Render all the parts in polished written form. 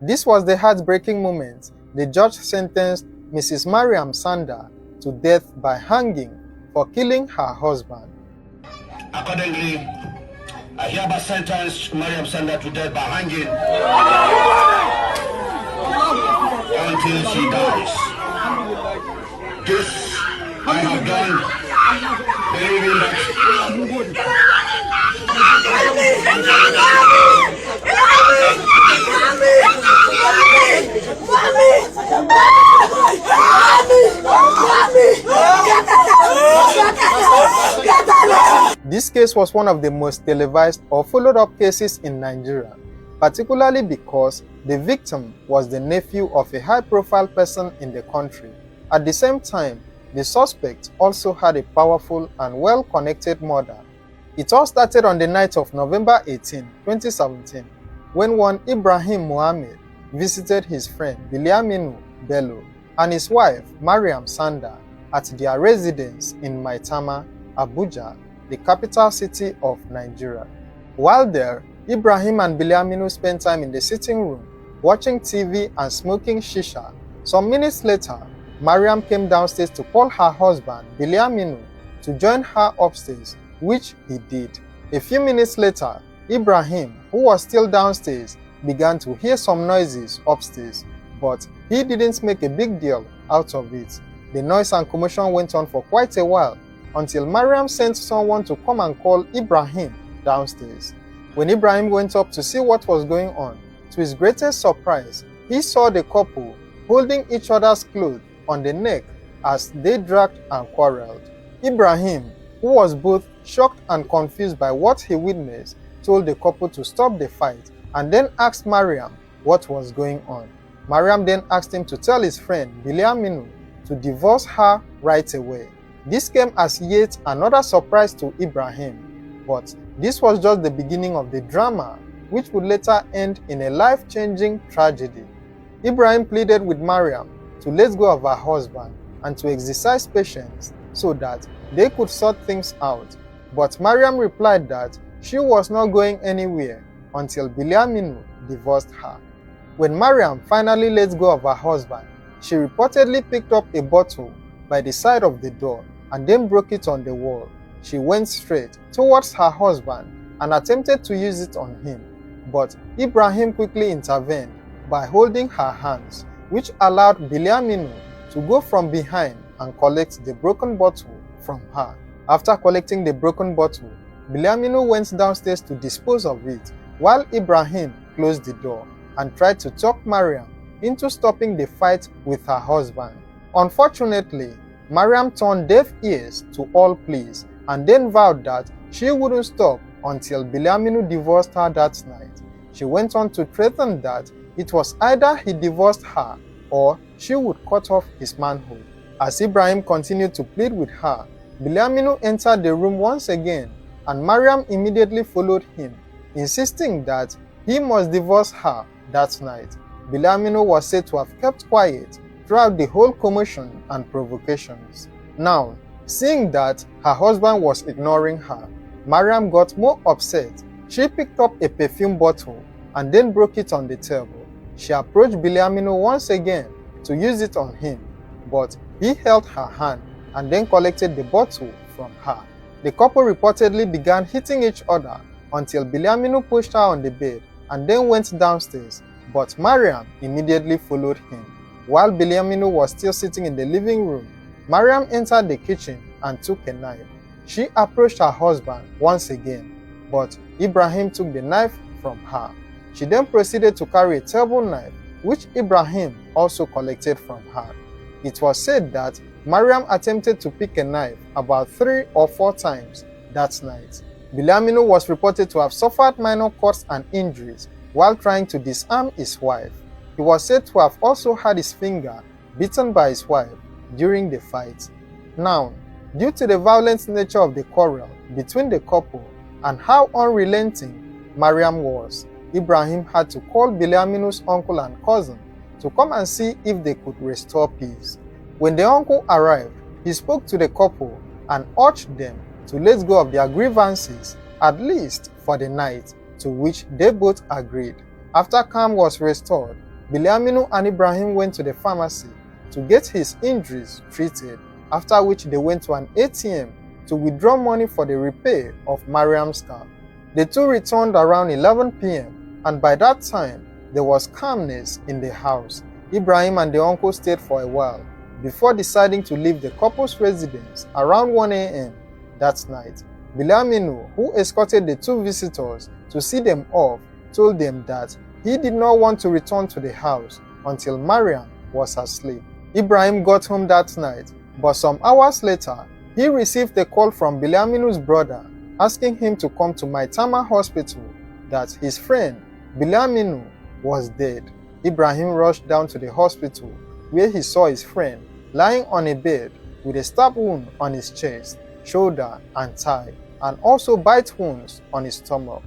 This was the heartbreaking moment the judge sentenced Mrs. Mariam Sanda to death by hanging for killing her husband. Accordingly, I hereby sentence Mariam Sanda to death by hanging until she dies. This I have done, believing that This case was one of the most televised or followed-up cases in Nigeria, particularly because the victim was the nephew of a high-profile person in the country. At the same time, the suspect also had a powerful and well-connected mother. It all started on the night of November 18, 2017, when one Ibrahim Mohammed visited his friend Biliaminu Bello and his wife Mariam Sanda at their residence in Maitama, Abuja, the capital city of Nigeria. While there, Ibrahim and Biliaminu spent time in the sitting room, watching TV and smoking shisha. Some minutes later, Mariam came downstairs to call her husband, Biliaminu, to join her upstairs, which he did. A few minutes later, Ibrahim, who was still downstairs, began to hear some noises upstairs, but he didn't make a big deal out of it. The noise and commotion went on for quite a while, until Mariam sent someone to come and call Ibrahim downstairs. When Ibrahim went up to see what was going on, to his greatest surprise, he saw the couple holding each other's clothes on the neck as they dragged and quarreled. Ibrahim, who was both shocked and confused by what he witnessed, told the couple to stop the fight and then asked Mariam what was going on. Mariam then asked him to tell his friend Biliaminu to divorce her right away. This came as yet another surprise to Ibrahim, but this was just the beginning of the drama, which would later end in a life-changing tragedy. Ibrahim pleaded with Mariam to let go of her husband and to exercise patience so that they could sort things out, but Mariam replied that she was not going anywhere until Biliaminu divorced her. When Mariam finally let go of her husband, she reportedly picked up a bottle by the side of the door and then broke it on the wall. She went straight towards her husband and attempted to use it on him, but Ibrahim quickly intervened by holding her hands, which allowed Biliaminu to go from behind and collect the broken bottle from her. After collecting the broken bottle, Biliaminu went downstairs to dispose of it, while Ibrahim closed the door and tried to talk Mariam into stopping the fight with her husband. Unfortunately, Mariam turned deaf ears to all pleas and then vowed that she wouldn't stop until Biliaminu divorced her that night. She went on to threaten that it was either he divorced her or she would cut off his manhood. As Ibrahim continued to plead with her, Biliaminu entered the room once again and Mariam immediately followed him, insisting that he must divorce her that night. Biliaminu was said to have kept quiet throughout the whole commotion and provocations. Now, seeing that her husband was ignoring her, Mariam got more upset. She picked up a perfume bottle and then broke it on the table. She approached Biliaminu once again to use it on him, but he held her hand and then collected the bottle from her. The couple reportedly began hitting each other until Biliaminu pushed her on the bed and then went downstairs, but Mariam immediately followed him. While Biliaminu was still sitting in the living room, Mariam entered the kitchen and took a knife. She approached her husband once again, but Ibrahim took the knife from her. She then proceeded to carry a table knife, which Ibrahim also collected from her. It was said that Mariam attempted to pick a knife about 3 or 4 times that night. Biliaminu was reported to have suffered minor cuts and injuries while trying to disarm his wife. He was said to have also had his finger bitten by his wife during the fight. Now, due to the violent nature of the quarrel between the couple and how unrelenting Mariam was, Ibrahim had to call Biliaminu's uncle and cousin to come and see if they could restore peace. When the uncle arrived, he spoke to the couple and urged them to let go of their grievances, at least for the night, to which they both agreed. After calm was restored, Bilyaminu and Ibrahim went to the pharmacy to get his injuries treated, after which they went to an ATM to withdraw money for the repair of Mariam's car. The two returned around 11 p.m. and by that time, there was calmness in the house. Ibrahim and the uncle stayed for a while before deciding to leave the couple's residence around 1 a.m. that night. Bilyaminu, who escorted the two visitors to see them off, told them that he did not want to return to the house until Mariam was asleep. Ibrahim got home that night, but some hours later, he received a call from Bilyaminu's brother asking him to come to Maitama Hospital, that his friend Bilyaminu was dead. Ibrahim rushed down to the hospital where he saw his friend lying on a bed with a stab wound on his chest, shoulder and thigh, and also bite wounds on his stomach.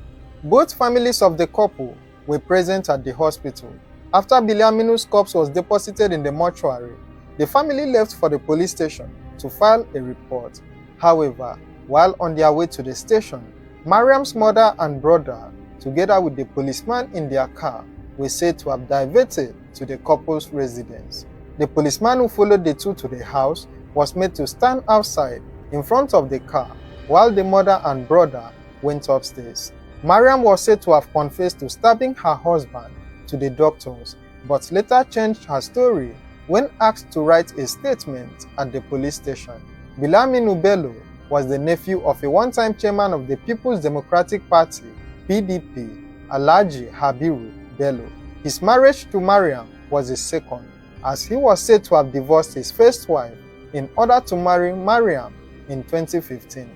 Both families of the couple were present at the hospital. After Bilyaminu's corpse was deposited in the mortuary, the family left for the police station to file a report. However, while on their way to the station, Mariam's mother and brother, together with the policeman in their car, were said to have diverted to the couple's residence. The policeman who followed the two to the house was made to stand outside in front of the car while the mother and brother went upstairs. Mariam was said to have confessed to stabbing her husband to the doctors, but later changed her story when asked to write a statement at the police station. Bilyaminu Bello was the nephew of a one-time chairman of the People's Democratic Party, PDP, Alhaji Habiru Bello. His marriage to Mariam was his second, as he was said to have divorced his first wife in order to marry Mariam in 2015.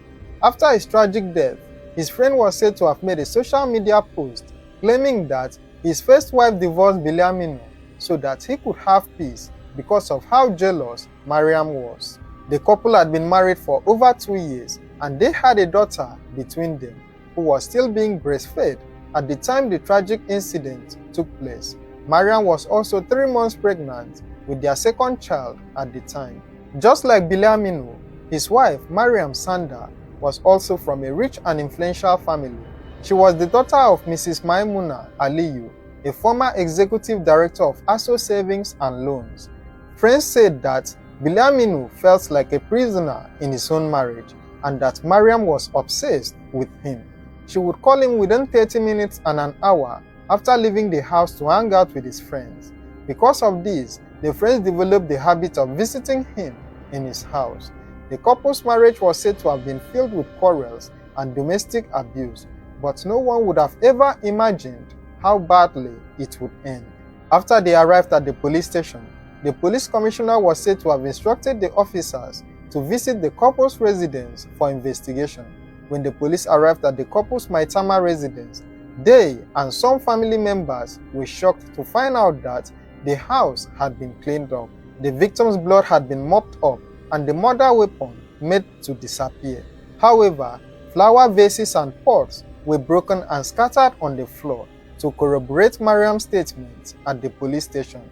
After his tragic death, his friend was said to have made a social media post claiming that his first wife divorced Bilyaminu so that he could have peace because of how jealous Mariam was. The couple had been married for over 2 years and they had a daughter between them who was still being breastfed at the time the tragic incident took place. Mariam was also 3 months pregnant with their second child at the time. Just like Bilyaminu, his wife Mariam Sanda was also from a rich and influential family. She was the daughter of Mrs. Maimuna Aliyu, a former executive director of ASO Savings and Loans. Friends said that Bilyaminu felt like a prisoner in his own marriage and that Mariam was obsessed with him. She would call him within 30 minutes and an hour after leaving the house to hang out with his friends. Because of this, the friends developed the habit of visiting him in his house. The couple's marriage was said to have been filled with quarrels and domestic abuse, but no one would have ever imagined how badly it would end. After they arrived at the police station, the police commissioner was said to have instructed the officers to visit the couple's residence for investigation. When the police arrived at the couple's Maitama residence, they and some family members were shocked to find out that the house had been cleaned up. The victim's blood had been mopped up and the murder weapon made to disappear. However, flower vases and pots were broken and scattered on the floor to corroborate Mariam's statement at the police station.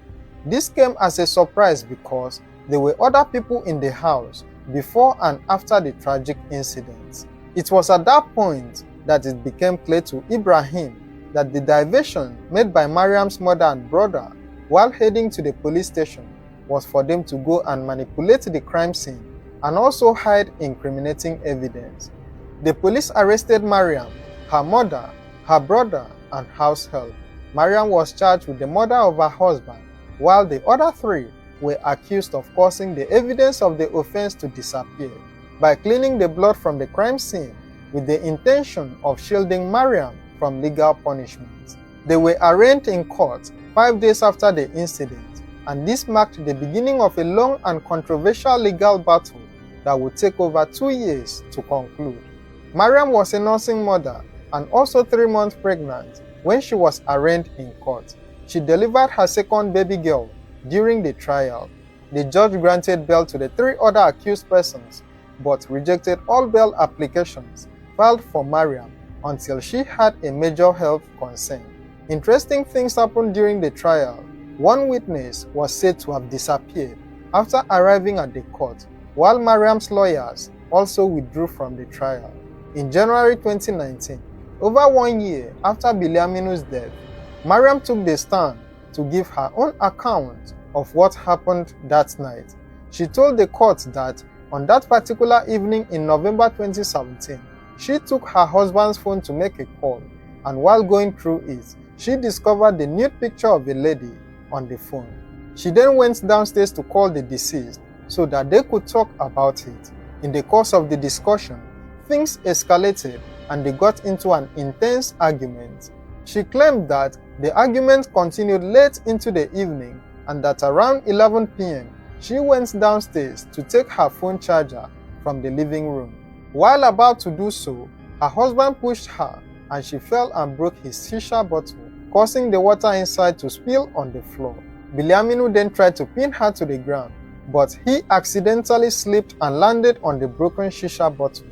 This came as a surprise because there were other people in the house before and after the tragic incident. It was at that point that it became clear to Ibrahim that the diversion made by Mariam's mother and brother while heading to the police station was for them to go and manipulate the crime scene and also hide incriminating evidence. The police arrested Mariam, her mother, her brother, and house help. Mariam was charged with the murder of her husband, while the other 3 were accused of causing the evidence of the offense to disappear by cleaning the blood from the crime scene with the intention of shielding Mariam from legal punishment. They were arraigned in court 5 days after the incident, and this marked the beginning of a long and controversial legal battle that would take over 2 years to conclude. Mariam was a nursing mother and also 3 months pregnant when she was arraigned in court. She delivered her second baby girl during the trial. The judge granted bail to the 3 other accused persons, but rejected all bail applications filed for Mariam until she had a major health concern. Interesting things happened during the trial. One witness was said to have disappeared after arriving at the court, while Mariam's lawyers also withdrew from the trial. In January 2019, over 1 year after Bilyaminu's death, Mariam took the stand to give her own account of what happened that night. She told the court that on that particular evening in November 2017, she took her husband's phone to make a call, and while going through it, she discovered the nude picture of a lady on the phone. She then went downstairs to call the deceased so that they could talk about it. In the course of the discussion, things escalated and they got into an intense argument. She claimed that the argument continued late into the evening and that around 11 p.m., she went downstairs to take her phone charger from the living room. While about to do so, her husband pushed her and she fell and broke his shisha bottle, causing the water inside to spill on the floor. Bilyaminu then tried to pin her to the ground, but he accidentally slipped and landed on the broken shisha bottle.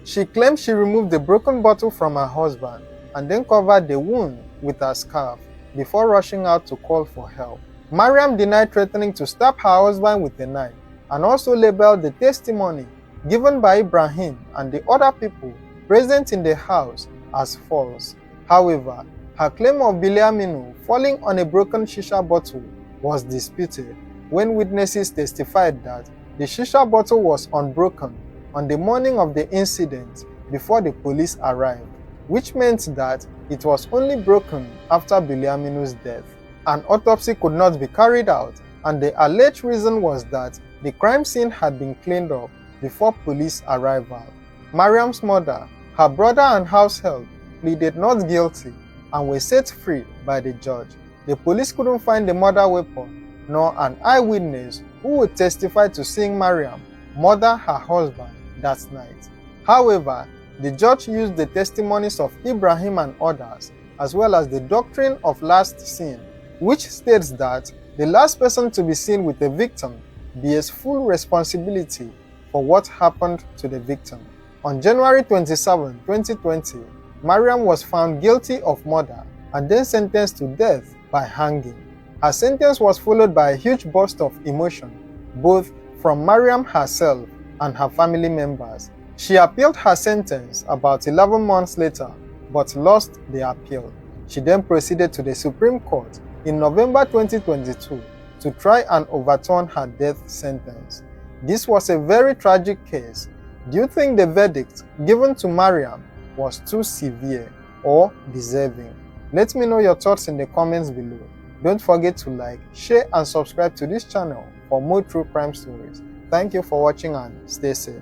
She claimed she removed the broken bottle from her husband and then covered the wound with her scarf before rushing out to call for help. Mariam denied threatening to stab her husband with a knife and also labeled the testimony given by Ibrahim and the other people present in the house as false. However, her claim of Bilyaminu falling on a broken shisha bottle was disputed when witnesses testified that the shisha bottle was unbroken on the morning of the incident before the police arrived, which meant that it was only broken after Bilyaminu's death. An autopsy could not be carried out, and the alleged reason was that the crime scene had been cleaned up before police arrival. Mariam's mother, her brother and house help pleaded not guilty and were set free by the judge. The police couldn't find the murder weapon nor an eyewitness who would testify to seeing Mariam murder her husband that night. However, the judge used the testimonies of Ibrahim and others, as well as the doctrine of last seen, which states that the last person to be seen with the victim bears full responsibility for what happened to the victim. On January 27, 2020, Mariam was found guilty of murder and then sentenced to death by hanging. Her sentence was followed by a huge burst of emotion, both from Mariam herself and her family members. She appealed her sentence about 11 months later, but lost the appeal. She then proceeded to the Supreme Court in November 2022 to try and overturn her death sentence. This was a very tragic case. Do you think the verdict given to Mariam was too severe or deserving? Let me know your thoughts in the comments below. Don't forget to like, share and subscribe to this channel for more true crime stories. Thank you for watching and stay safe.